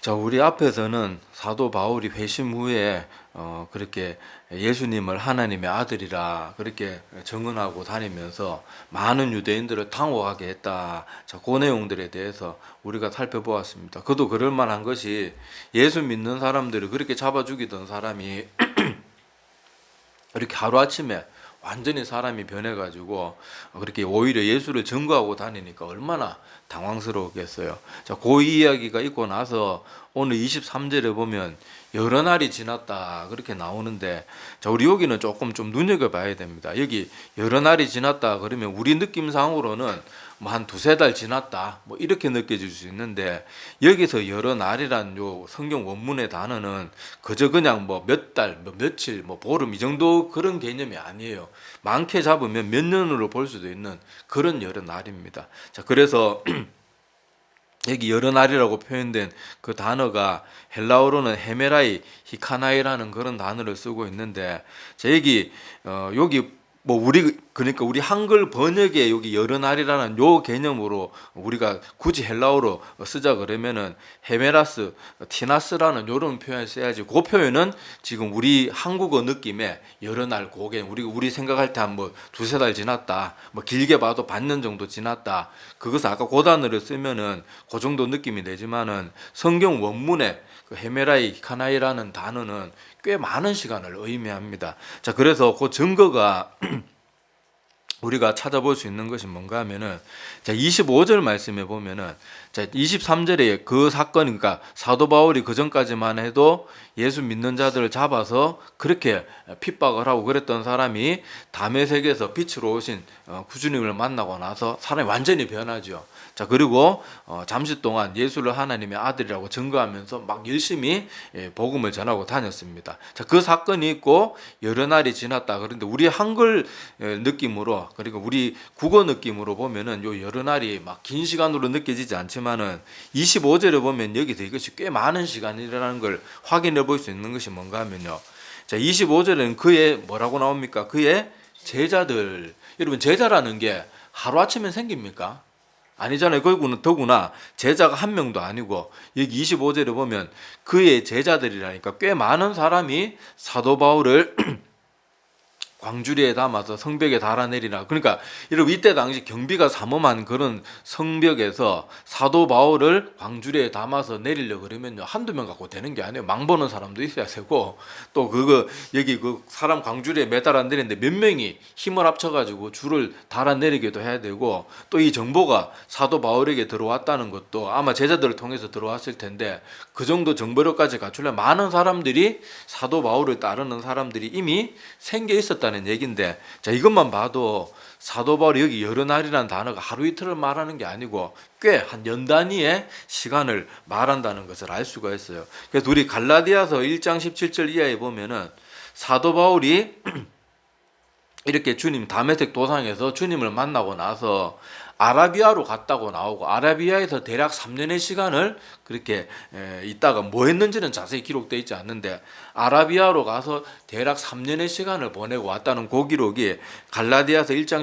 자, 우리 앞에서는 사도 바울이 회심 후에 그렇게 예수님을 하나님의 아들이라 그렇게 증언하고 다니면서 많은 유대인들을 당혹하게 했다. 자, 그 내용들에 대해서 우리가 살펴보았습니다. 그도 그럴 만한 것이 예수 믿는 사람들을 그렇게 잡아 죽이던 사람이 이렇게 하루아침에 완전히 사람이 변해가지고 그렇게 오히려 예수를 증거하고 다니니까 얼마나 당황스러웠겠어요. 자, 그 이야기가 있고 나서 오늘 23절에 보면 여러 날이 지났다 그렇게 나오는데, 자, 우리 여기는 조금 좀 눈여겨봐야 됩니다. 여기 여러 날이 지났다 그러면 우리 느낌상으로는 뭐 한 두세 달 지났다 뭐 이렇게 느껴질 수 있는데, 여기서 여러 날이란 요 성경 원문의 단어는 그저 그냥 뭐 몇 달, 뭐 며칠, 뭐 보름 이 정도 그런 개념이 아니에요. 많게 잡으면 몇 년으로 볼 수도 있는 그런 여러 날입니다. 자, 그래서 여기 여러 날이라고 표현된 그 단어가 헬라어로는 헤메라이 히카나이라는 그런 단어를 쓰고 있는데, 자, 여기 뭐 그러니까 우리 한글 번역에 여기 여러 날이라는 요 개념으로 우리가 굳이 헬라어로 쓰자 그러면은 헤메라스 티나스라는 요런 표현을 써야지, 그 표현은 지금 우리 한국어 느낌의 여러 날 고개 우리 생각할 때 한 뭐 두세 달 지났다, 뭐 길게 봐도 반년 정도 지났다, 그것을 아까 그 단어를 쓰면은 그 정도 느낌이 되지만은 성경 원문에 그 헤메라이 카나이라는 단어는 꽤 많은 시간을 의미합니다. 자, 그래서 그 증거가 우리가 찾아볼 수 있는 것이 뭔가 하면은, 자, 25절 말씀에 보면은, 자, 23절에 그 사건, 그러니까 사도 바울이 그 전까지만 해도 예수 믿는 자들을 잡아서 그렇게 핍박을 하고 그랬던 사람이 다메섹에서 빛으로 오신 구주님을 만나고 나서 사람이 완전히 변하죠. 자, 그리고 잠시 동안 예수를 하나님의 아들이라고 증거하면서 막 열심히 복음을 전하고 다녔습니다. 자, 그 사건이 있고 여러 날이 지났다. 그런데 우리 한글 느낌으로, 그리고 우리 국어 느낌으로 보면은 요 여러 날이 막 긴 시간으로 느껴지지 않지만은 25절에 보면 여기서 이것이 꽤 많은 시간이라는 걸 확인해 볼 수 있는 것이 뭔가 하면요. 자, 25절에는 그의 뭐라고 나옵니까? 그의 제자들. 여러분, 제자라는 게 하루아침에 생깁니까? 아니잖아요. 더구나 제자가 한 명도 아니고, 여기 25절에 보면 그의 제자들이라니까 꽤 많은 사람이 사도 바울을 광주리에 담아서 성벽에 달아내리라. 그러니까 여러분, 이때 당시 경비가 삼엄한 그런 성벽에서 사도 바울을 광주리에 담아서 내리려 그러면요, 한두 명 갖고 되는 게 아니에요. 망보는 사람도 있어야 되고, 또 여기 그 사람 광주리에 매달아 내리는데 몇 명이 힘을 합쳐가지고 줄을 달아내리기도 해야 되고, 또 이 정보가 사도 바울에게 들어왔다는 것도 아마 제자들을 통해서 들어왔을 텐데, 그 정도 정보력까지 갖추려면 많은 사람들이, 사도 바울을 따르는 사람들이 이미 생겨 있었다는 얘기인데, 자, 이것만 봐도 사도 바울이 여기 여러 날이라는 단어가 하루 이틀을 말하는 게 아니고 꽤 한 연 단위의 시간을 말한다는 것을 알 수가 있어요. 그래서 우리 갈라디아서 1장 17절 이하에 보면은 사도 바울이 이렇게 다메섹 도상에서 주님을 만나고 나서 아라비아로 갔다고 나오고, 아라비아에서 대략 3년의 시간을 그렇게 있다가 뭐 했는지는 자세히 기록되어 있지 않는데, 아라비아로 가서 대략 3년의 시간을 보내고 왔다는 그 기록이 갈라디아서 1장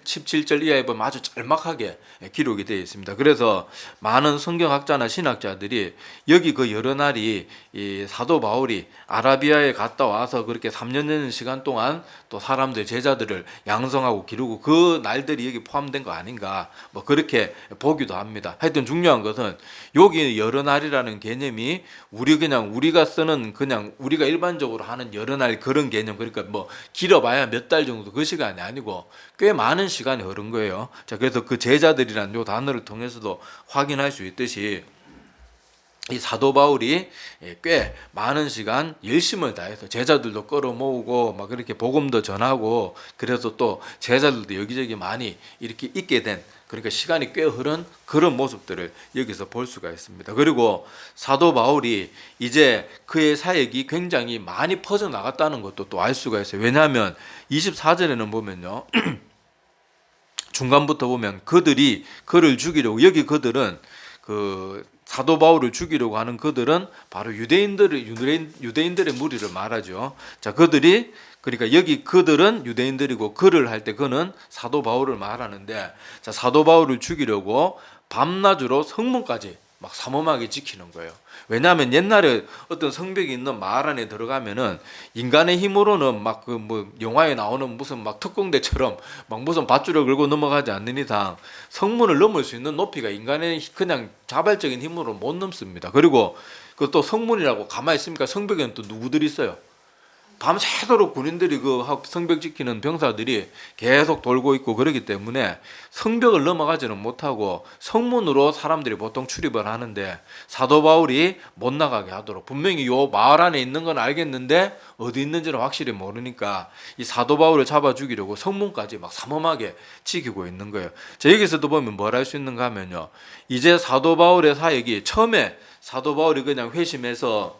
17절 이하에 보면 아주 짤막하게 기록이 되어 있습니다. 그래서 많은 성경학자나 신학자들이 여기 그 여러 날이 이 사도 바울이 아라비아에 갔다 와서 그렇게 3년 되는 시간 동안 또 사람들, 제자들을 양성하고 기르고 그 날들이 여기 포함된 거 아닌가, 뭐 그렇게 보기도 합니다. 하여튼 중요한 것은 여기 여러 날이라는 개념이 우리가 쓰는, 그냥 우리가 일반적으로 하는 여러 날 그런 개념, 그러니까 뭐 길어봐야 몇 달 정도 그 시간이 아니고 꽤 많은 시간이 흐른 거예요. 자, 그래서 그 제자들이라는 요 단어를 통해서도 확인할 수 있듯이 이 사도 바울이 꽤 많은 시간 열심을 다해서 제자들도 끌어모으고 막 그렇게 복음도 전하고, 그래서 또 제자들도 여기저기 많이 이렇게 있게 된, 그러니까 시간이 꽤 흐른 그런 모습들을 여기서 볼 수가 있습니다. 그리고 사도 바울이 이제 그의 사역이 굉장히 많이 퍼져나갔다는 것도 또 알 수가 있어요. 왜냐하면 24절에는 보면요, 중간부터 보면 그들이 그를 죽이려고, 여기 그들은 그 사도 바울을 죽이려고 하는 그들은 바로 유대인들의 무리를 말하죠. 자, 그러니까 여기 그들은 유대인들이고, 그를 할 때 그는 사도 바울을 말하는데, 자, 사도 바울을 죽이려고 밤낮으로 성문까지 막 삼엄하게 지키는 거예요. 왜냐하면 옛날에 어떤 성벽이 있는 마을 안에 들어가면은 인간의 힘으로는 막 그 뭐 영화에 나오는 무슨 막 특공대처럼 막 무슨 밧줄을 걸고 넘어가지 않는 이상 성문을 넘을 수 있는 높이가 인간의 그냥 자발적인 힘으로 못 넘습니다. 그리고 그또 성문이라고 가만히 있으니까 성벽에는 또 누구들이 있어요? 밤새도록 군인들이 그 성벽 지키는 병사들이 계속 돌고 있고 그러기 때문에 성벽을 넘어가지는 못하고 성문으로 사람들이 보통 출입을 하는데 사도 바울이 못 나가게 하도록 분명히 요 마을 안에 있는 건 알겠는데 어디 있는지는 확실히 모르니까 이 사도 바울을 잡아 죽이려고 성문까지 막 삼엄하게 지키고 있는 거예요. 자, 여기서도 보면 뭘 할 수 있는가 하면요. 이제 사도 바울의 사역이 처음에 사도 바울이 그냥 회심해서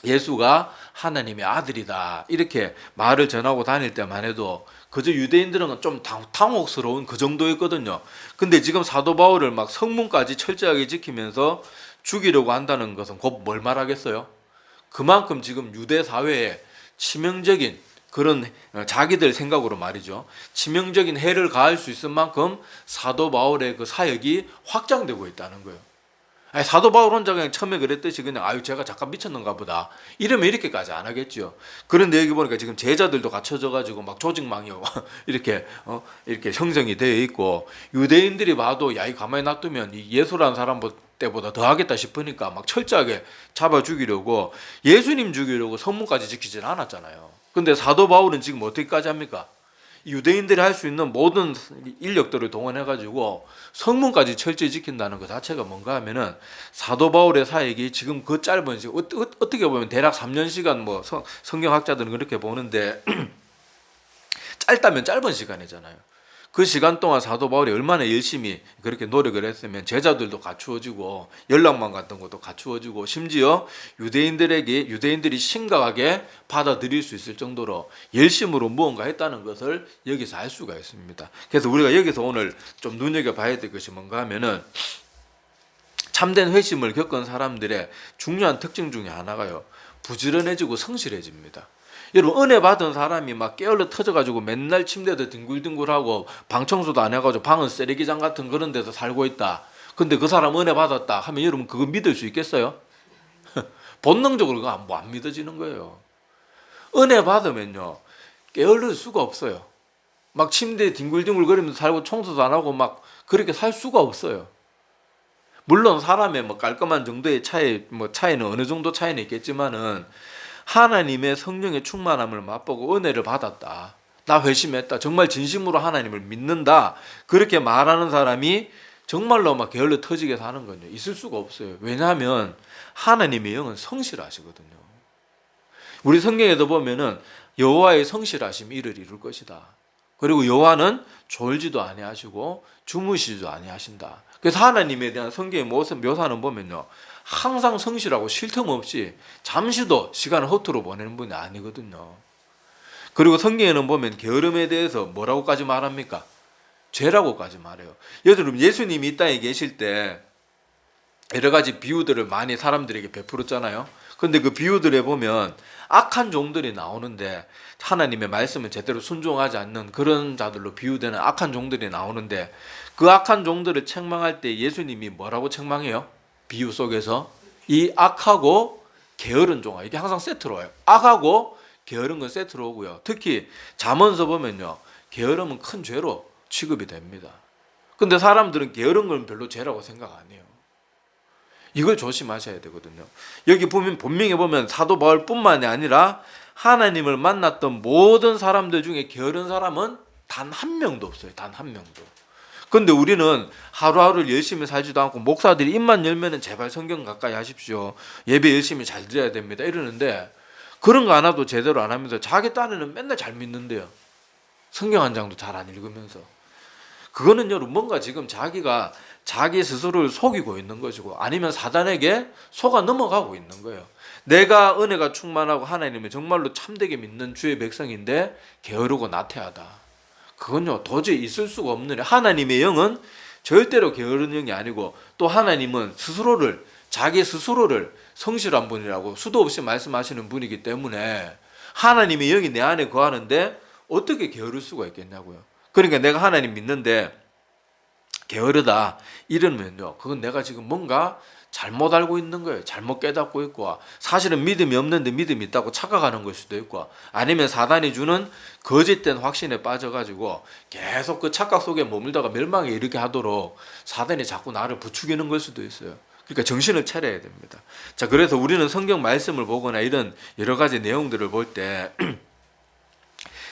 예수가 하나님의 아들이다 이렇게 말을 전하고 다닐 때만 해도 그저 유대인들은 좀 당혹스러운 그 정도였거든요. 근데 지금 사도 바울을 막 성문까지 철저하게 지키면서 죽이려고 한다는 것은 곧 뭘 말하겠어요? 그만큼 지금 유대 사회에 치명적인 그런 자기들 생각으로 말이죠. 치명적인 해를 가할 수 있을 만큼 사도 바울의 그 사역이 확장되고 있다는 거예요. 아니, 사도 바울 혼자 그냥 처음에 그랬듯이 그냥 아유 제가 잠깐 미쳤는가 보다 이러면 이렇게까지 안 하겠죠. 그런데 여기 보니까 지금 제자들도 갖춰져 가지고 막 조직망이 이렇게 이렇게 형성이 되어 있고 유대인들이 봐도 야 이 가만히 놔두면 이 예수라는 사람 때보다 더 하겠다 싶으니까 막 철저하게 잡아 죽이려고 예수님 죽이려고 성문까지 지키질 않았잖아요. 근데 사도 바울은 지금 어떻게까지 합니까? 유대인들이 할 수 있는 모든 인력들을 동원해가지고 성문까지 철저히 지킨다는 것 자체가 뭔가 하면은 사도 바울의 사역이 지금 그 짧은 시간, 어떻게 보면 대략 3년 시간 뭐 성경학자들은 그렇게 보는데 짧다면 짧은 시간이잖아요. 그 시간 동안 사도 바울이 얼마나 열심히 그렇게 노력을 했으면 제자들도 갖추어지고 연락망 같은 것도 갖추어지고 심지어 유대인들이 심각하게 받아들일 수 있을 정도로 열심으로 무언가 했다는 것을 여기서 알 수가 있습니다. 그래서 우리가 여기서 오늘 좀 눈여겨봐야 될 것이 뭔가 하면은 참된 회심을 겪은 사람들의 중요한 특징 중에 하나가요. 부지런해지고 성실해집니다. 여러분 은혜 받은 사람이 막 깨어러 터져가지고 맨날 침대에서 뒹굴뒹굴하고 방 청소도 안 해가지고 방은 쓰레기장 같은 그런 데서 살고 있다. 근데 그 사람 은혜 받았다 하면 여러분 그거 믿을 수 있겠어요? 본능적으로 그거 안 믿어지는 거예요. 은혜 받으면요 깨어를 수가 없어요. 막 침대에 뒹굴뒹굴 거리면서 살고 청소도 안 하고 막 그렇게 살 수가 없어요. 물론 사람의 뭐 깔끔한 정도의 차이는 어느 정도 차이는 있겠지만은 하나님의 성령의 충만함을 맛보고 은혜를 받았다. 나 회심했다. 정말 진심으로 하나님을 믿는다. 그렇게 말하는 사람이 정말로 막 게을러 터지게 사는 건요. 있을 수가 없어요. 왜냐하면 하나님의 영은 성실하시거든요. 우리 성경에도 보면은 여호와의 성실하심이 이를 이룰 것이다. 그리고 여호와는 졸지도 아니하시고 주무시지도 아니하신다. 그래서 하나님에 대한 성경의 묘사는 보면요. 항상 성실하고 쉴 틈 없이 잠시도 시간을 허투루 보내는 분이 아니거든요. 그리고 성경에는 보면 게으름에 대해서 뭐라고까지 말합니까? 죄라고까지 말해요. 여러분 예수님이 이 땅에 계실 때 여러 가지 비유들을 많이 사람들에게 베풀었잖아요. 근데 그 비유들에 보면 악한 종들이 나오는데 하나님의 말씀을 제대로 순종하지 않는 그런 자들로 비유되는 악한 종들이 나오는데 그 악한 종들을 책망할 때 예수님이 뭐라고 책망해요? 비유 속에서 이 악하고 게으른 종아 이게 항상 세트로 와요. 악하고 게으른 건 세트로 오고요. 특히 잠언서 보면요. 게으름은 큰 죄로 취급이 됩니다. 근데 사람들은 게으른 건 별로 죄라고 생각 안 해요. 이걸 조심하셔야 되거든요. 여기 보면 본명에 보면 사도 바울뿐만이 아니라 하나님을 만났던 모든 사람들 중에 게으른 사람은 단 한 명도 없어요. 단 한 명도. 근데 우리는 하루하루를 열심히 살지도 않고 목사들이 입만 열면은 제발 성경 가까이 하십시오. 예배 열심히 잘 드려야 됩니다. 이러는데 그런 거 하나도 제대로 안 하면서 자기 딴에는 맨날 잘 믿는데요. 성경 한 장도 잘 안 읽으면서. 그거는 여러분 뭔가 지금 자기가 자기 스스로를 속이고 있는 것이고 아니면 사단에게 속아 넘어가고 있는 거예요. 내가 은혜가 충만하고 하나님을 정말로 참되게 믿는 주의 백성인데 게으르고 나태하다. 그건요 도저히 있을 수가 없는 일. 하나님의 영은 절대로 게으른 영이 아니고 또 하나님은 자기 스스로를 성실한 분이라고 수도 없이 말씀하시는 분이기 때문에 하나님의 영이 내 안에 거하는데 어떻게 게으를 수가 있겠냐고요. 그러니까 내가 하나님 믿는데 게으르다 이러면요, 그건 내가 지금 뭔가 잘못 알고 있는 거예요. 잘못 깨닫고 있고, 사실은 믿음이 없는데 믿음이 있다고 착각하는 걸 수도 있고, 아니면 사단이 주는 거짓된 확신에 빠져가지고 계속 그 착각 속에 머물다가 멸망에 이르게 하도록 사단이 자꾸 나를 부추기는 걸 수도 있어요. 그러니까 정신을 차려야 됩니다. 자, 그래서 우리는 성경 말씀을 보거나 이런 여러 가지 내용들을 볼 때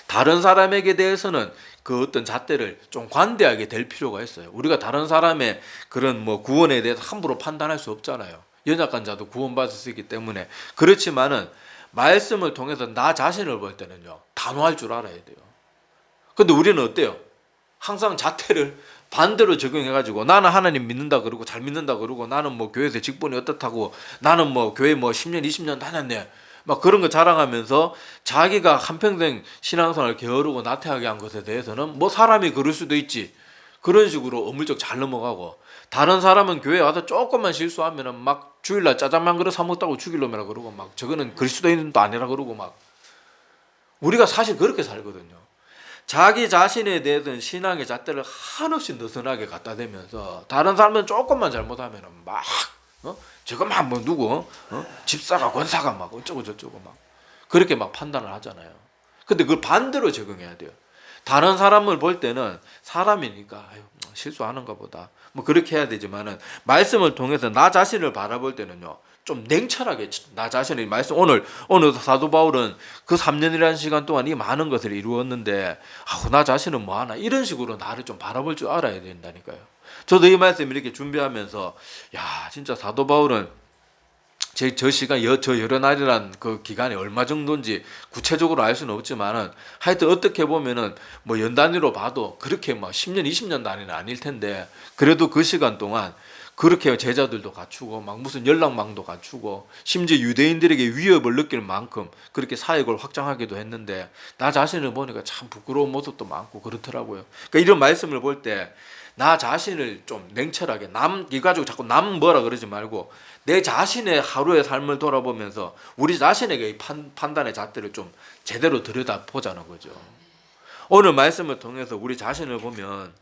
다른 사람에게 대해서는 그 어떤 잣대를 좀 관대하게 될 필요가 있어요. 우리가 다른 사람의 그런 뭐 구원에 대해서 함부로 판단할 수 없잖아요. 연약한 자도 구원받을 수 있기 때문에. 그렇지만은 말씀을 통해서 나 자신을 볼 때는요, 단호할 줄 알아야 돼요. 근데 우리는 어때요? 항상 잣대를 반대로 적용해가지고 나는 하나님 믿는다 그러고 잘 믿는다 그러고 나는 뭐 교회에서 직분이 어떻다고 나는 뭐 교회 뭐 10년 20년 다녔네 막 그런 거 자랑하면서 자기가 한평생 신앙생활을 게으르고 나태하게 한 것에 대해서는 뭐 사람이 그럴 수도 있지 그런 식으로 어물쩍 잘 넘어가고, 다른 사람은 교회 와서 조금만 실수하면은 막 주일날 짜장면 그릇 사 먹다고 죽일 놈이라 그러고 막 저거는 그리스도인도 아니라 그러고 막, 우리가 사실 그렇게 살거든요. 자기 자신에 대해서는 신앙의 잣대를 한없이 느슨하게 갖다 대면서 다른 사람은 조금만 잘못하면 막 저것만 뭐 누구 집사가 권사가 막 어쩌고 저쩌고 막 그렇게 막 판단을 하잖아요. 근데 그걸 반대로 적용해야 돼요. 다른 사람을 볼 때는 사람이니까 아유, 실수하는가 보다 뭐 그렇게 해야 되지만은, 말씀을 통해서 나 자신을 바라볼 때는요, 좀 냉철하게 나 자신의 말씀, 오늘 사도 바울은 그 3년이라는 시간 동안 이 많은 것을 이루었는데 나 자신은 뭐하나 이런 식으로 나를 좀 바라볼 줄 알아야 된다니까요. 저도 이 말씀 이렇게 준비하면서 야 진짜 사도 바울은 저 시간 저 여러 날이란 그 기간이 얼마 정도인지 구체적으로 알 수는 없지만은 하여튼 어떻게 보면은 뭐 연 단위로 봐도 그렇게 뭐 10년 20년 단위는 아닐 텐데, 그래도 그 시간 동안 그렇게 제자들도 갖추고 막 무슨 연락망도 갖추고 심지어 유대인들에게 위협을 느낄 만큼 그렇게 사역을 확장하기도 했는데, 나 자신을 보니까 참 부끄러운 모습도 많고 그렇더라고요. 그러니까 이런 말씀을 볼 때 나 자신을 좀 냉철하게, 남 이 가지고 자꾸 남 뭐라 그러지 말고 내 자신의 하루의 삶을 돌아보면서 우리 자신에게 이 판단의 잣대를 좀 제대로 들여다보자는 거죠. 오늘 말씀을 통해서 우리 자신을 보면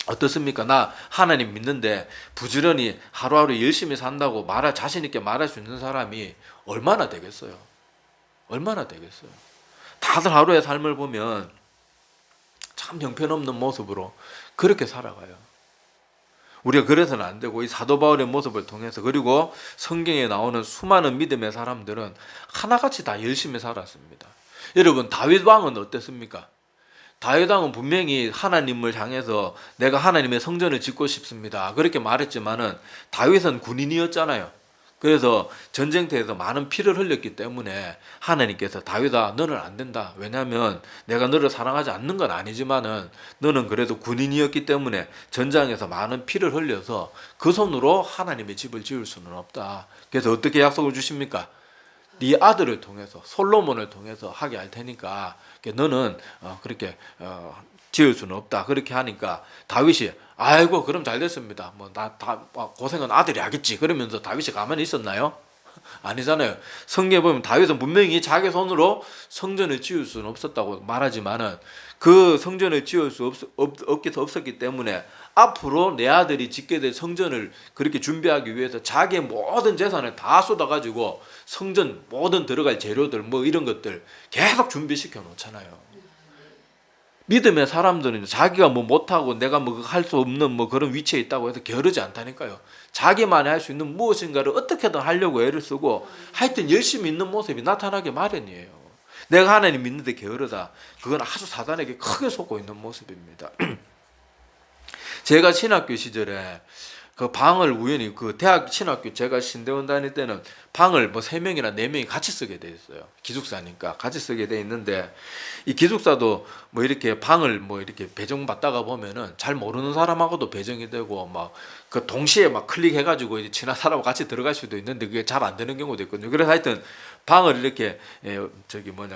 어떻습니까? 나 하나님 믿는데 부지런히 하루하루 열심히 산다고 자신 있게 말할 수 있는 사람이 얼마나 되겠어요? 얼마나 되겠어요? 다들 하루의 삶을 보면 참 형편없는 모습으로 그렇게 살아가요. 우리가 그래서는 안 되고, 이 사도 바울의 모습을 통해서, 그리고 성경에 나오는 수많은 믿음의 사람들은 하나같이 다 열심히 살았습니다. 여러분, 다윗 왕은 어땠습니까? 다윗 왕은 분명히 하나님을 향해서 내가 하나님의 성전을 짓고 싶습니다 그렇게 말했지만은 다윗은 군인이었잖아요. 그래서 전쟁터에서 많은 피를 흘렸기 때문에 하나님께서 다윗아 너는 안 된다. 왜냐하면 내가 너를 사랑하지 않는 건 아니지만은 너는 그래도 군인이었기 때문에 전장에서 많은 피를 흘려서 그 손으로 하나님의 집을 지을 수는 없다. 그래서 어떻게 약속을 주십니까? 네 아들을 통해서 솔로몬을 통해서 하게 할 테니까 너는 그렇게 지을 수는 없다. 그렇게 하니까 다윗이 아이고 그럼 잘 됐습니다. 뭐 나 다 고생은 아들이 하겠지. 그러면서 다윗이 가만히 있었나요? 아니잖아요. 성경에 보면 다윗은 분명히 자기 손으로 성전을 지을 수는 없었다고 말하지만은 그 성전을 지을 수 없었기 때문에 앞으로 내 아들이 짓게 될 성전을 그렇게 준비하기 위해서 자기의 모든 재산을 다 쏟아가지고 성전 모든 들어갈 재료들 뭐 이런 것들 계속 준비시켜 놓잖아요. 믿음의 사람들은 자기가 뭐 못하고 내가 뭐 할 수 없는 뭐 그런 위치에 있다고 해서 게으르지 않다니까요. 자기만이 할 수 있는 무엇인가를 어떻게든 하려고 애를 쓰고 하여튼 열심히 있는 모습이 나타나기 마련이에요. 내가 하나님 믿는데 게으르다. 그건 아주 사단에게 크게 속고 있는 모습입니다. 제가 신학교 시절에 그 방을 우연히 그 대학 신학교 제가 신대원 다닐 때는 방을 뭐 3명이나 4명이 같이 쓰게 돼 있어요. 기숙사니까 같이 쓰게 돼 있는데 이 기숙사도 뭐 이렇게 방을 뭐 이렇게 배정받다가 보면은 잘 모르는 사람하고도 배정이 되고 막 그 동시에 막 클릭해가지고 친한 사람하고 같이 들어갈 수도 있는데 그게 잘 안 되는 경우도 있거든요. 그래서 하여튼 방을 이렇게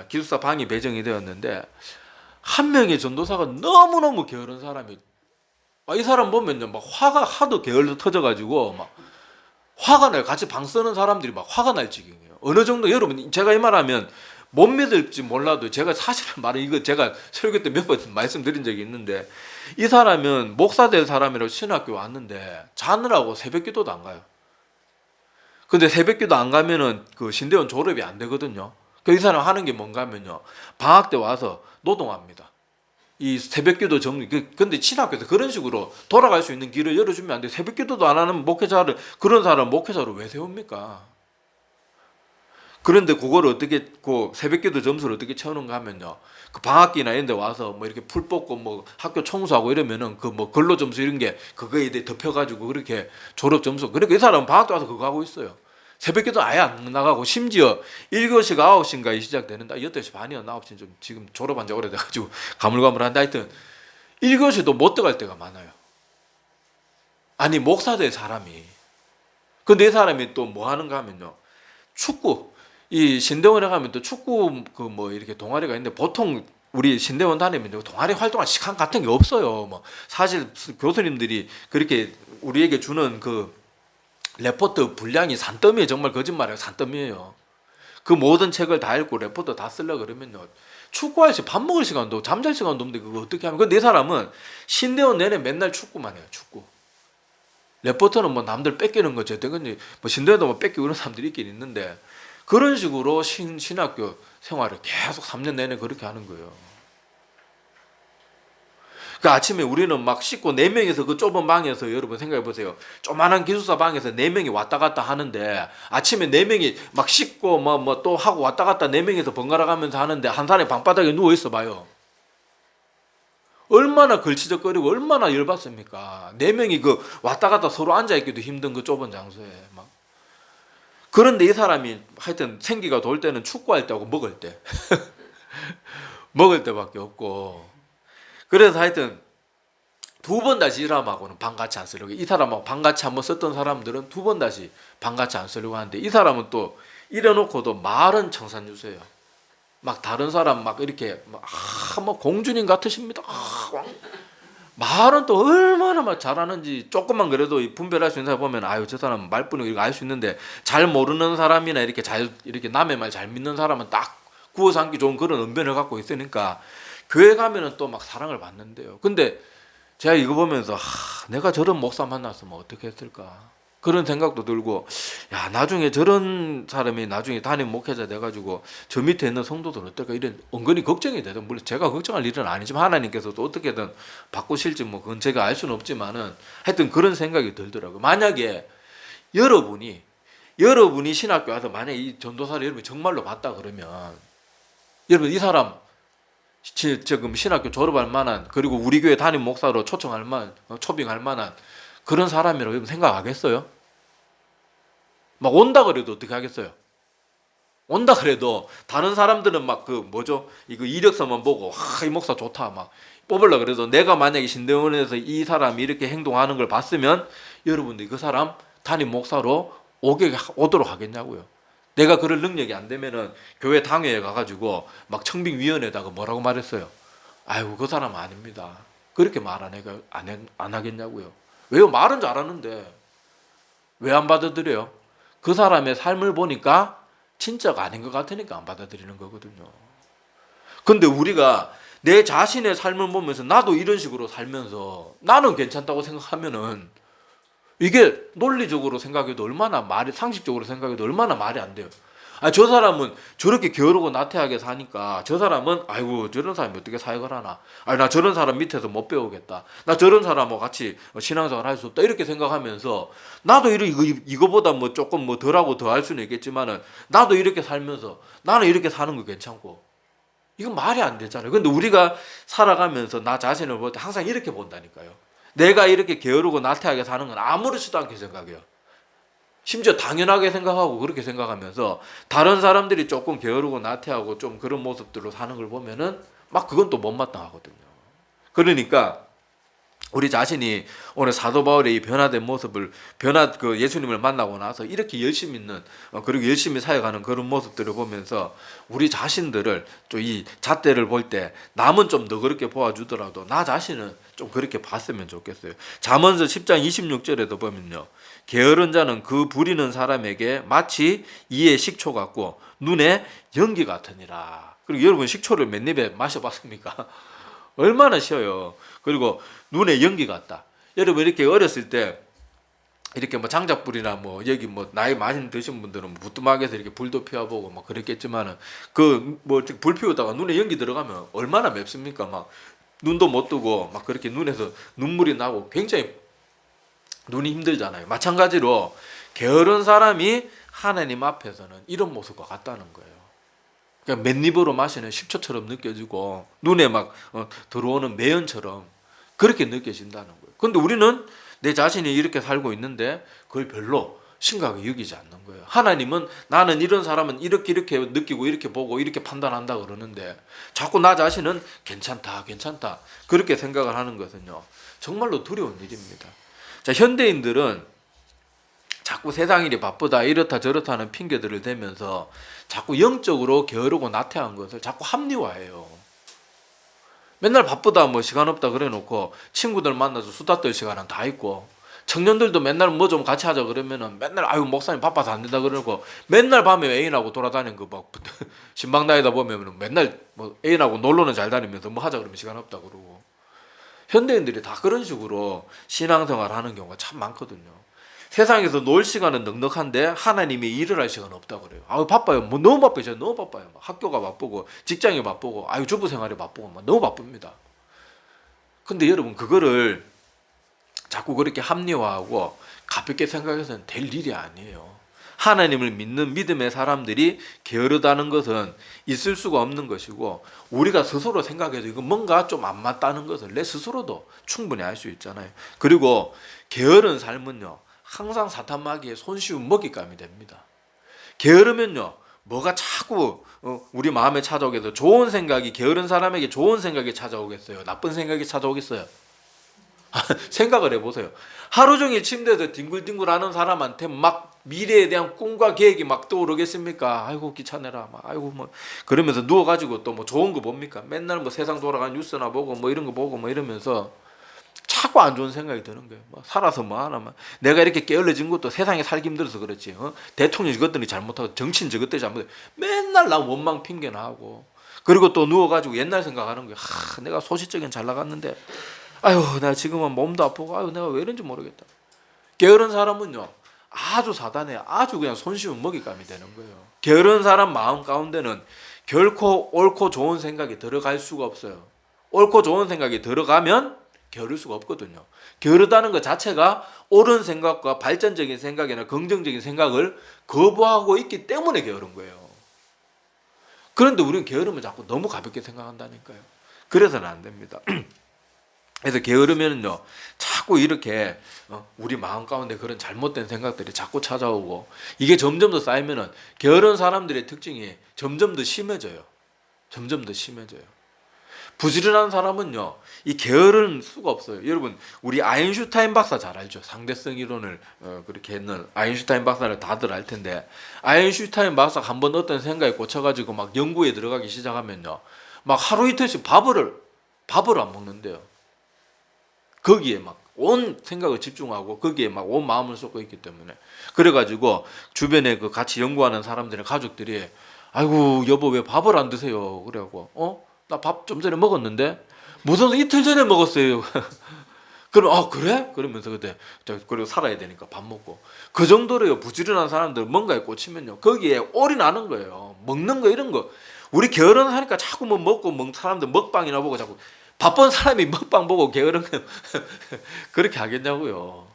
기숙사 방이 배정이 되었는데 한 명의 전도사가 너무너무 게으른 사람이, 이 사람 보면요, 막 화가 하도 게을러 터져가지고 막 화가 나요. 같이 방 쓰는 사람들이 막 화가 날 지경이에요. 어느 정도 여러분 제가 이 말하면 못 믿을지 몰라도 제가 사실은 말은 이거 제가 설교 때 몇 번 말씀드린 적이 있는데 이 사람은 목사 될 사람이라고 신학교 왔는데 자느라고 새벽기도도 안 가요. 근데 새벽기도 안 가면은 그 신대원 졸업이 안 되거든요. 이 사람 하는 게 뭔가 하면요, 방학 때 와서 노동합니다. 이 새벽기도 정리. 근데 신학교에서 그런 식으로 돌아갈 수 있는 길을 열어주면 안 돼. 새벽기도도 안 하는 목회자를, 그런 사람 목회자로 왜 세웁니까? 그런데 그걸 어떻게, 그 새벽기도 점수를 어떻게 채우는가 하면요, 그 방학기나 이런 데 와서 뭐 이렇게 풀 뽑고 뭐 학교 청소하고 이러면은 그 뭐 근로 점수 이런 게 그거에 대해 덮여가지고 그렇게 졸업 점수. 그러니까 이 사람은 방학 때 와서 그거 하고 있어요. 새벽기도 아예 안 나가고, 심지어 1교시가 9시인가에 시작되는데 8시 반이었나 9시, 좀 지금 졸업한 지 오래돼가지고 가물가물한데, 하여튼 1교시도 못 들어갈 때가 많아요. 아니 목사 될 사람이. 근데 이 사람이 또 뭐 하는가 하면요, 축구, 이 신대원에 가면 또 축구 그 뭐 이렇게 동아리가 있는데, 보통 우리 신대원 다니면 동아리 활동할 시간 같은 게 없어요. 뭐 사실 교수님들이 그렇게 우리에게 주는 그 레포트 분량이 산더미에, 정말 거짓말이에요. 산더미예요. 그 모든 책을 다 읽고 레포트 다 쓰려 그러면요, 축구할 시, 밥 먹을 시간도, 잠잘 시간도 없는데 그거 어떻게 하면. 근데 이 사람은 신대원 내내 맨날 축구만 해요. 축구. 레포트는 뭐 남들 뺏기는 거죠. 근데 뭐 신대원도 뭐 뺏기고 그런 사람들이 있긴 있는데, 그런 식으로 신학교 생활을 계속 3년 내내 그렇게 하는 거예요. 그 아침에 우리는 막 씻고 4명이서 그 좁은 방에서, 여러분 생각해 보세요. 조만한 기숙사 방에서 4명이 왔다 갔다 하는데, 아침에 4명이 막 씻고 뭐 또 하고 왔다 갔다 4명이서 번갈아 가면서 하는데, 한 사람이 방바닥에 누워 있어 봐요. 얼마나 걸치적거리고 얼마나 열받습니까? 4명이 그 왔다 갔다 서로 앉아 있기도 힘든 그 좁은 장소에 막. 그런데 이 사람이 하여튼 생기가 돌 때는 축구할 때하고 먹을 때 먹을 때밖에 없고. 그래서 하여튼 2번 다시 이 사람하고는 방같이 안 쓰려고. 이 사람하고 방같이 한번 썼던 사람들은 2번 다시 방같이 안 쓰려고 하는데, 이 사람은 또 이래놓고도 말은 청산유수예요. 막 다른 사람 막 이렇게 뭐 공주님 같으십니다. 말은 또 얼마나 막 잘하는지 조금만 그래도 분별할 수 있는 사람 보면, 아유 저 사람 말뿐이고 이거 알 수 있는데, 잘 모르는 사람이나 이렇게 남의 말 잘 믿는 사람은 딱 구워 삼기 좋은 그런 언변을 갖고 있으니까 교회 가면은 또 막 사랑을 받는데요. 근데 제가 이거 보면서 내가 저런 목사 만났으면 어떻게 했을까, 그런 생각도 들고, 야 나중에 저런 사람이 나중에 담임 목회자 돼가지고 저 밑에 있는 성도들 어떨까, 이런 은근히 걱정이 되죠. 물론 제가 걱정할 일은 아니지만 하나님께서도 어떻게든 바꾸실지 뭐 그건 제가 알 수는 없지만은, 하여튼 그런 생각이 들더라고요. 만약에 여러분이 신학교 와서 만약에 이 전도사를 여러분이 정말로 봤다 그러면, 여러분 이 사람 지금 신학교 졸업할 만한, 그리고 우리 교회 담임 목사로 초청할 만한, 초빙할 만한 그런 사람이라고 여러분 생각하겠어요? 막 온다 그래도 어떻게 하겠어요? 온다 그래도 다른 사람들은 막 그 뭐죠, 이거 이력서만 보고 이 목사 좋다 막 뽑으려 그래도, 내가 만약에 신대원에서 이 사람이 이렇게 행동하는 걸 봤으면 여러분들이 그 사람 담임 목사로 오도록 하겠냐고요. 내가 그럴 능력이 안 되면은 교회 당회에 가가지고 막 청빙위원회에다가 뭐라고 말했어요? 아이고 그 사람 아닙니다. 그렇게 말 안 하겠냐고요. 왜요? 말은 잘하는데 왜 안 받아들여요? 그 사람의 삶을 보니까 진짜가 아닌 것 같으니까 안 받아들이는 거거든요. 근데 우리가 내 자신의 삶을 보면서 나도 이런 식으로 살면서 나는 괜찮다고 생각하면은, 이게 논리적으로 생각해도 얼마나 상식적으로 생각해도 얼마나 말이 안 돼요. 저 사람은 저렇게 게으르고 나태하게 사니까 저 사람은 아이고 저런 사람이 어떻게 사역을 하나, 나 저런 사람 밑에서 못 배우겠다, 나 저런 사람하고 같이 신앙생활 할 수 없다, 이렇게 생각하면서 나도 이거보다 뭐 조금 뭐 덜하고 더 할 수는 있겠지만은, 나도 이렇게 살면서 나는 이렇게 사는 거 괜찮고, 이건 말이 안 되잖아요. 근데 우리가 살아가면서 나 자신을 볼 때 항상 이렇게 본다니까요. 내가 이렇게 게으르고 나태하게 사는 건 아무렇지도 않게 생각해요. 심지어 당연하게 생각하고 그렇게 생각하면서, 다른 사람들이 조금 게으르고 나태하고 좀 그런 모습들로 사는 걸 보면은 막 그건 또 못마땅하거든요. 그러니까 우리 자신이 오늘 사도 바울의 이 변화된 모습을, 그 예수님을 만나고 나서 이렇게 열심히 있는, 그리고 열심히 사역하는 그런 모습들을 보면서 우리 자신들을 좀 이 잣대를 볼 때 남은 좀 더 그렇게 보아주더라도 나 자신은 좀 그렇게 봤으면 좋겠어요. 잠언서 10장 26절에도 보면요, 게으른 자는 그 부리는 사람에게 마치 이의 식초 같고 눈에 연기 같으니라. 그리고 여러분 식초를 몇 입에 마셔봤습니까? 얼마나 쉬어요. 그리고 눈에 연기 같다. 여러분 이렇게 어렸을 때 이렇게 뭐 장작불이나 뭐 여기 뭐 나이 많이 드신 분들은 부뚜막에서 이렇게 불도 피워보고 뭐 그랬겠지만은 그 뭐 불 피우다가 눈에 연기 들어가면 얼마나 맵습니까? 막 눈도 못 뜨고 막 그렇게 눈에서 눈물이 나고 굉장히 눈이 힘들잖아요. 마찬가지로 게으른 사람이 하나님 앞에서는 이런 모습과 같다는 거예요. 그러니까 맨입으로 마시는 식초처럼 느껴지고 눈에 막 들어오는 매연처럼 그렇게 느껴진다는 거예요. 근데 우리는 내 자신이 이렇게 살고 있는데 그걸 별로 심각하게 여기지 않는 거예요. 하나님은 나는 이런 사람은 이렇게 느끼고 이렇게 보고 이렇게 판단한다 그러는데 자꾸 나 자신은 괜찮다 그렇게 생각을 하는 것은요 정말로 두려운 일입니다. 자, 현대인들은 자꾸 세상 일이 바쁘다 이렇다 저렇다 하는 핑계들을 대면서 자꾸 영적으로 게으르고 나태한 것을 자꾸 합리화해요. 맨날 바쁘다 뭐 시간 없다 그래 놓고 친구들 만나서 수다 떨 시간은 다 있고 청년들도 맨날 뭐 좀 같이 하자 그러면은 맨날 아유 목사님 바빠서 안 된다 그러고 맨날 밤에 애인하고 돌아다니는 거 막 신방 나이다 보면 맨날 뭐 애인하고 놀러는 잘 다니면서 뭐 하자 그러면 시간 없다 그러고 현대인들이 다 그런 식으로 신앙생활 하는 경우가 참 많거든요. 세상에서 놀 시간은 넉넉한데 하나님이 일을 할 시간 없다 그래요. 아유 바빠요. 뭐 너무 바빠요. 제가 너무 바빠요. 막 학교가 바쁘고 직장이 바쁘고 아유 주부 생활이 바쁘고 막 너무 바쁩니다. 근데 여러분 그거를 자꾸 그렇게 합리화하고 가볍게 생각해서는 될 일이 아니에요. 하나님을 믿는 믿음의 사람들이 게으르다는 것은 있을 수가 없는 것이고 우리가 스스로 생각해도 이거 뭔가 좀 안 맞다는 것을 내 스스로도 충분히 알 수 있잖아요. 그리고 게으른 삶은요 항상 사탄 마귀의 손쉬운 먹잇감이 됩니다. 게으르면요 뭐가 자꾸 우리 마음에 찾아오게 돼서 좋은 생각이 게으른 사람에게 좋은 생각이 찾아오겠어요? 나쁜 생각이 찾아오겠어요? 생각을 해보세요. 하루 종일 침대에서 뒹굴뒹굴하는 사람한테 막 미래에 대한 꿈과 계획이 막 떠오르겠습니까? 아이고 귀찮아라, 막 아이고 뭐 그러면서 누워가지고 또 뭐 좋은 거 봅니까? 맨날 뭐 세상 돌아가는 뉴스나 보고 뭐 이런 거 보고 뭐 이러면서 자꾸 안 좋은 생각이 드는 거예요. 뭐 살아서 뭐 하나, 막 내가 이렇게 게을러진 것도 세상에 살기 힘들어서 그렇지. 대통령 저것들이 잘못하고 정치인 저것들이 잘못해. 맨날 나 원망 핑계나 하고. 그리고 또 누워가지고 옛날 생각하는 거예요. 내가 소시적인 잘 나갔는데. 아유, 나 지금은 몸도 아프고, 아유, 내가 왜 이런지 모르겠다. 게으른 사람은요, 아주 사단에 아주 그냥 손쉬운 먹잇감이 되는 거예요. 게으른 사람 마음 가운데는 결코 옳고 좋은 생각이 들어갈 수가 없어요. 옳고 좋은 생각이 들어가면 게으를 수가 없거든요. 게으르다는 것 자체가 옳은 생각과 발전적인 생각이나 긍정적인 생각을 거부하고 있기 때문에 게으른 거예요. 그런데 우리는 게으름을 자꾸 너무 가볍게 생각한다니까요. 그래서는 안 됩니다. 그래서 게으르면요 자꾸 이렇게 우리 마음 가운데 그런 잘못된 생각들이 자꾸 찾아오고 이게 점점 더 쌓이면은 게으른 사람들의 특징이 점점 더 심해져요. 점점 더 심해져요. 부지런한 사람은요 이 게으를 수가 없어요. 여러분 우리 아인슈타인 박사 잘 알죠? 상대성 이론을 그렇게 했는 아인슈타인 박사를 다들 알 텐데 아인슈타인 박사가 한번 어떤 생각에 꽂혀가지고 막 연구에 들어가기 시작하면요 막 하루 이틀씩 밥을 안 먹는데요. 거기에 막 온 생각을 집중하고 거기에 막 온 마음을 쏟고 있기 때문에 그래가지고 주변에 그 같이 연구하는 사람들의 가족들이 아이고 여보 왜 밥을 안 드세요? 그래갖고 나 밥 좀 전에 먹었는데 무슨 이틀 전에 먹었어요. 그럼 그래? 그러면서 그때 그리고 살아야 되니까 밥 먹고 그 정도로요 부지런한 사람들 뭔가에 꽂히면요 거기에 올인하는 거예요. 먹는 거 이런 거 우리 게으른 하니까 자꾸 뭐 먹고 사람들 먹방이나 보고 자꾸 바쁜 사람이 먹방 보고 게으른 거 그렇게 하겠냐고요.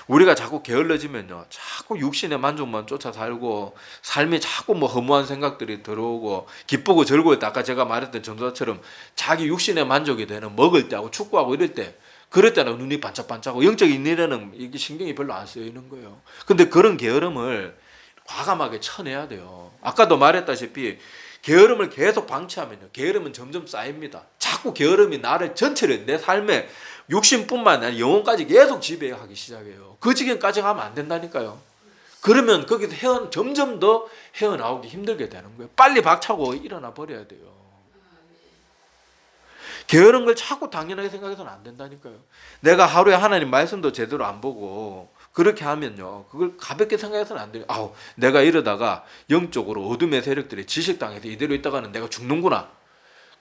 우리가 자꾸 게을러지면요 자꾸 육신의 만족만 쫓아 살고 삶이 자꾸 뭐 허무한 생각들이 들어오고 기쁘고 즐거울 때 아까 제가 말했던 전도사처럼 자기 육신의 만족이 되는 먹을 때하고 축구하고 이럴 때 그럴 때는 눈이 반짝반짝하고 영적인 일에는 이게 신경이 별로 안 쓰이는 거예요. 근데 그런 게으름을 과감하게 쳐내야 돼요. 아까도 말했다시피 게으름을 계속 방치하면요 게으름은 점점 쌓입니다. 자꾸 게으름이 나를 전체를 내 삶에 육신뿐만 아니라 영혼까지 계속 지배하기 시작해요. 그 지경까지 가면 안 된다니까요. 그러면 거기서 점점 더 헤어나오기 힘들게 되는 거예요. 빨리 박차고 일어나 버려야 돼요. 게으른 걸 자꾸 당연하게 생각해서는 안 된다니까요. 내가 하루에 하나님 말씀도 제대로 안 보고 그렇게 하면요, 그걸 가볍게 생각해서는 안 돼요. 아우, 내가 이러다가 영적으로 어둠의 세력들이 지식당해서 이대로 있다가는 내가 죽는구나,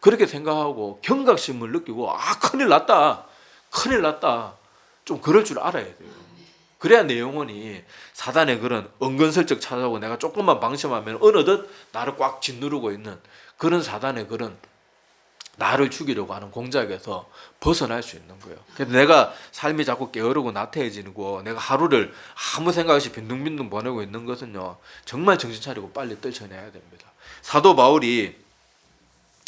그렇게 생각하고 경각심을 느끼고, 아, 큰일 났다, 큰일 났다, 좀 그럴 줄 알아야 돼요. 그래야 내 영혼이 사단의 그런 은근슬쩍 찾아오고 내가 조금만 방심하면 어느덧 나를 꽉 짓누르고 있는 그런 사단의 그런 나를 죽이려고 하는 공작에서 벗어날 수 있는 거예요. 그래서 내가 삶이 자꾸 게으르고 나태해지고 내가 하루를 아무 생각 없이 빈둥빈둥 보내고 있는 것은요, 정말 정신 차리고 빨리 떨쳐내야 됩니다. 사도 바울이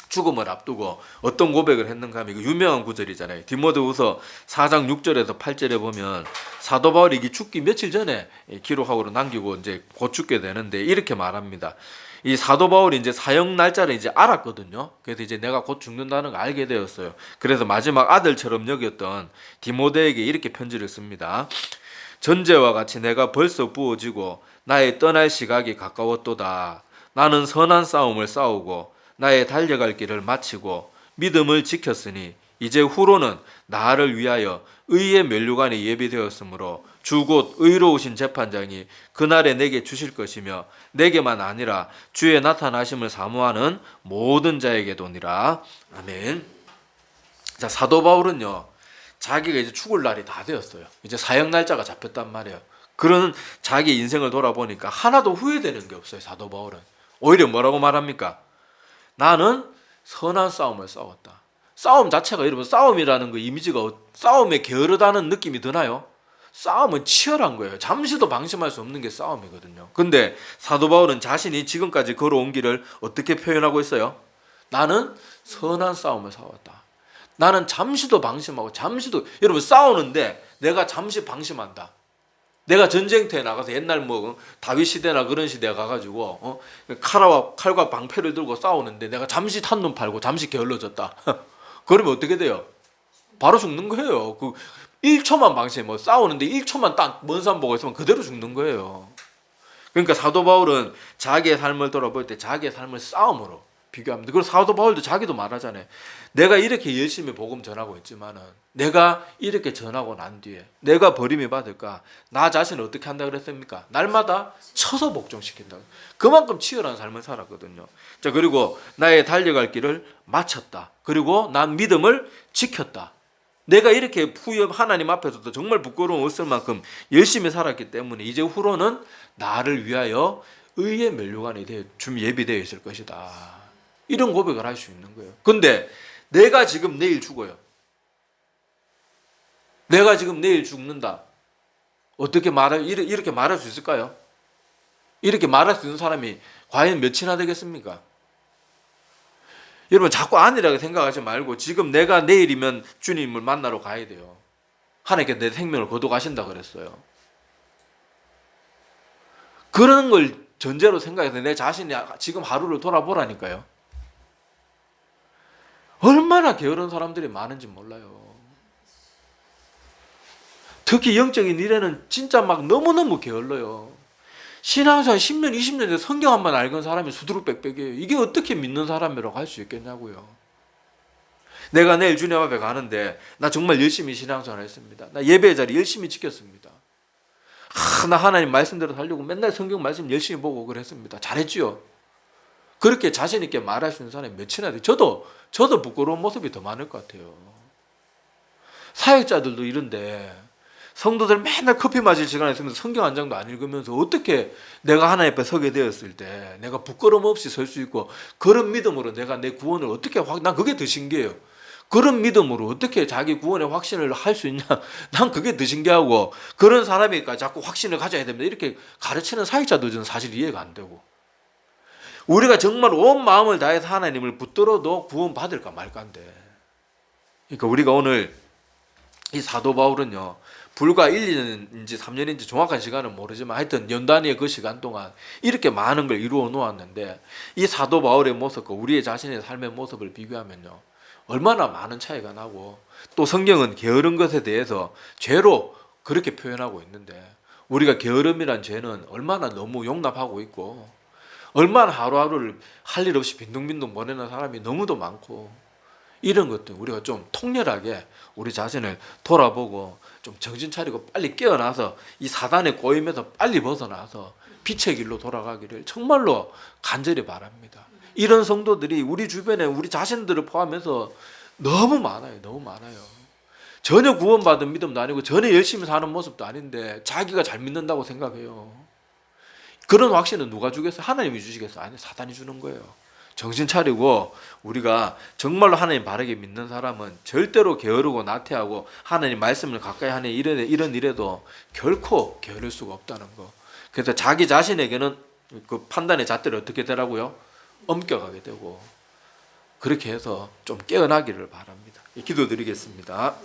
죽음을 앞두고 어떤 고백을 했는가 하면, 이거 유명한 구절이잖아요. 디모데후서 4장 6절에서 8절에 보면 사도 바울이 이게 죽기 며칠 전에 기록하고 남기고 이제 곧 죽게 되는데 이렇게 말합니다. 이 사도 바울이 이제 사형 날짜를 이제 알았거든요. 그래서 이제 내가 곧 죽는다는 걸 알게 되었어요. 그래서 마지막 아들처럼 여겼던 디모데에게 이렇게 편지를 씁니다. 전제와 같이 내가 벌써 부어지고 나의 떠날 시각이 가까웠도다. 나는 선한 싸움을 싸우고 나의 달려갈 길을 마치고 믿음을 지켰으니 이제 후로는 나를 위하여 의의 면류관이 예비되었으므로 주 곧 의로우신 재판장이 그날에 내게 주실 것이며 내게만 아니라 주의 나타나심을 사모하는 모든 자에게도니라. 아멘. 자, 사도 바울은요, 자기가 이제 죽을 날이 다 되었어요. 이제 사형 날짜가 잡혔단 말이에요. 그런 자기 인생을 돌아보니까 하나도 후회되는 게 없어요. 사도 바울은 오히려 뭐라고 말합니까? 나는 선한 싸움을 싸웠다. 싸움 자체가, 여러분, 싸움이라는 그 이미지가 싸움에 게으르다는 느낌이 드나요? 싸움은 치열한 거예요. 잠시도 방심할 수 없는 게 싸움이거든요. 근데 사도 바울은 자신이 지금까지 걸어온 길을 어떻게 표현하고 있어요? 나는 선한 싸움을 싸웠다. 나는 잠시도 방심하고 여러분, 싸우는데 내가 잠시 방심한다. 내가 전쟁터에 나가서 옛날 뭐 다윗 시대나 그런 시대에 가가지고 칼과 방패를 들고 싸우는데 내가 잠시 탄눈 팔고 잠시 게을러졌다. 그러면 어떻게 돼요? 바로 죽는 거예요. 그 1초만 방심해. 뭐 싸우는데 1초만 딱 먼 산 보고 있으면 그대로 죽는 거예요. 그러니까 사도 바울은 자기의 삶을 돌아볼 때 자기의 삶을 싸움으로 비교합니다. 그리고 사도 바울도 자기도 말하잖아요. 내가 이렇게 열심히 복음 전하고 있지만은 내가 이렇게 전하고 난 뒤에 내가 버림이 받을까? 나 자신을 어떻게 한다 그랬습니까? 날마다 쳐서 복종시킨다. 그만큼 치열한 삶을 살았거든요. 자, 그리고 나의 달려갈 길을 마쳤다. 그리고 난 믿음을 지켰다. 내가 이렇게 하나님 앞에서도 정말 부끄러움 없을 만큼 열심히 살았기 때문에 이제 후로는 나를 위하여 의의 면류관이 좀 예비되어 있을 것이다. 이런 고백을 할 수 있는 거예요. 근데 내가 지금 내일 죽어요. 내가 지금 내일 죽는다. 어떻게 이렇게 말할 수 있을까요? 이렇게 말할 수 있는 사람이 과연 몇이나 되겠습니까? 여러분, 자꾸 아니라고 생각하지 말고 지금 내가 내일이면 주님을 만나러 가야 돼요. 하나님께 내 생명을 거둬가신다 그랬어요. 그런 걸 전제로 생각해서 내 자신이 지금 하루를 돌아보라니까요. 얼마나 게으른 사람들이 많은지 몰라요. 특히 영적인 일에는 진짜 막 너무너무 게을러요. 신앙생활 10년, 20년 돼 성경 한번 읽은 사람이 수두룩빽빽이에요. 이게 어떻게 믿는 사람이라고 할 수 있겠냐고요. 내가 내일 주님 앞에 가는데 나 정말 열심히 신앙생활 했습니다. 나 예배 자리 열심히 지켰습니다. 나 하나님 말씀대로 살려고 맨날 성경 말씀 열심히 보고 그랬습니다. 잘했지요. 그렇게 자신 있게 말할 수 있는 사람이 몇이나 돼요. 저도 부끄러운 모습이 더 많을 것 같아요. 사역자들도 이런데 성도들 맨날 커피 마실 시간에 있으면서 성경 한 장도 안 읽으면서 어떻게 내가 하나님 앞에 서게 되었을 때 내가 부끄러움 없이 설 수 있고 그런 믿음으로 내가 내 구원을 어떻게 난 그게 더 신기해요. 그런 믿음으로 어떻게 자기 구원의 확신을 할 수 있냐. 난 그게 더 신기하고, 그런 사람이니까 자꾸 확신을 가져야 됩니다. 이렇게 가르치는 사역자도 저는 사실 이해가 안 되고, 우리가 정말 온 마음을 다해서 하나님을 붙들어도 구원 받을까 말까인데. 그러니까 우리가 오늘 이 사도 바울은요, 불과 1년인지 3년인지 정확한 시간은 모르지만 하여튼 연 단위의 그 시간 동안 이렇게 많은 걸 이루어 놓았는데, 이 사도 바울의 모습과 우리의 자신의 삶의 모습을 비교하면요, 얼마나 많은 차이가 나고, 또 성경은 게으른 것에 대해서 죄로 그렇게 표현하고 있는데, 우리가 게으름이란 죄는 얼마나 너무 용납하고 있고, 얼마나 하루하루를 할 일 없이 빈둥빈둥 보내는 사람이 너무도 많고, 이런 것들 우리가 좀 통렬하게 우리 자신을 돌아보고 좀 정신 차리고 빨리 깨어나서 이 사단의 꼬임에서 빨리 벗어나서 빛의 길로 돌아가기를 정말로 간절히 바랍니다. 이런 성도들이 우리 주변에 우리 자신들을 포함해서 너무 많아요. 너무 많아요. 전혀 구원받은 믿음도 아니고 전혀 열심히 사는 모습도 아닌데 자기가 잘 믿는다고 생각해요. 그런 확신은 누가 주겠어요? 하나님이 주시겠어요? 아니, 사단이 주는 거예요. 정신 차리고 우리가 정말로 하나님 바르게 믿는 사람은 절대로 게으르고 나태하고 하나님 말씀을 가까이 하는 이런 일에도 결코 게으를 수가 없다는 거. 그래서 자기 자신에게는 그 판단의 잣대를 어떻게 되라고요? 엄격하게 되고, 그렇게 해서 좀 깨어나기를 바랍니다. 기도드리겠습니다.